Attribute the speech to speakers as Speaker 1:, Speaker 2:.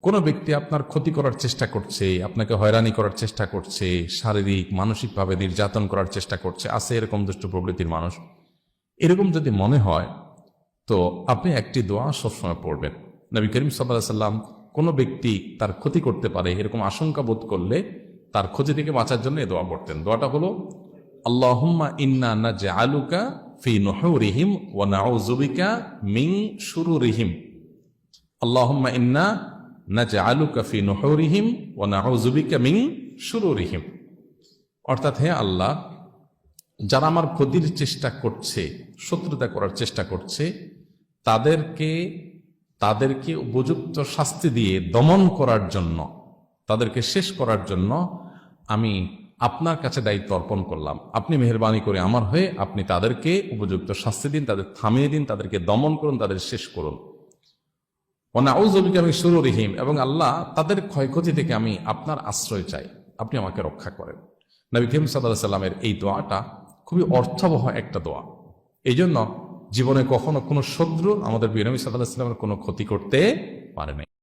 Speaker 1: কোনো ব্যক্তি আপনার ক্ষতি করার চেষ্টা করছে, আপনাকে হয়রানি করার চেষ্টা করছে, শারীরিক মানসিকভাবে নির্যাতন করার চেষ্টা করছে, আছে এরকম দুষ্ট প্রকৃতির মানুষ, এরকম যদি মনে হয় তো আপনি একটি দোয়া সবসময় পড়বেন। নবী করিম সাল্লাল্লাহু আলাইহি সাল্লাম কোনো ব্যক্তি তার ক্ষতি করতে পারে এরকম আশঙ্কা বোধ করলে তার ক্ষতি থেকে বাঁচার জন্য এই দোয়া পড়তেন। দোয়াটা হলো আল্লাহুম্মা ইন্না নাজআলুকা ফি নুহুরিহিম ওয়া নাউযু বিকা মিন শুরুরিহিম। আল্লাহুম্মা ইন্না নাজআলুকা ফি নুহুরিহিম ওয়া নাউযু বিকা মিন শুরুরিহিম। অর্থাৎ, হে আল্লাহ, যারা আমার ক্ষতির চেষ্টা করছে, শত্রুতা করার চেষ্টা করছে, তাদেরকে উপযুক্ত শাস্তি দিয়ে দমন করার জন্য, তাদেরকে শেষ করার জন্য আমি আপনার কাছে দায়িত্ব অর্পণ করলাম। আপনি মেহেরবানি করে আমার হয়ে আপনি তাদেরকে উপযুক্ত শাস্তি দিন, তাদের থামিয়ে দিন, তাদেরকে দমন করুন, তাদের শেষ করুন। ওয়ানাউযু বিকা মিন শুরুরিহিম, এবং আল্লাহ তাদের ক্ষয়ক্ষতি থেকে আমি আপনার আশ্রয় চাই, আপনি আমাকে রক্ষা করেন। নবী করিম সাল্লাল্লাহু আলাইহি সাল্লামের এই দোয়াটা খুবই অর্থবহ একটা দোয়া। এই জন্য জীবনে কখনো কোনো শত্রু আমাদের নবী সাল্লাল্লাহু আলাইহি সাল্লামের কোনো ক্ষতি করতে পারে না।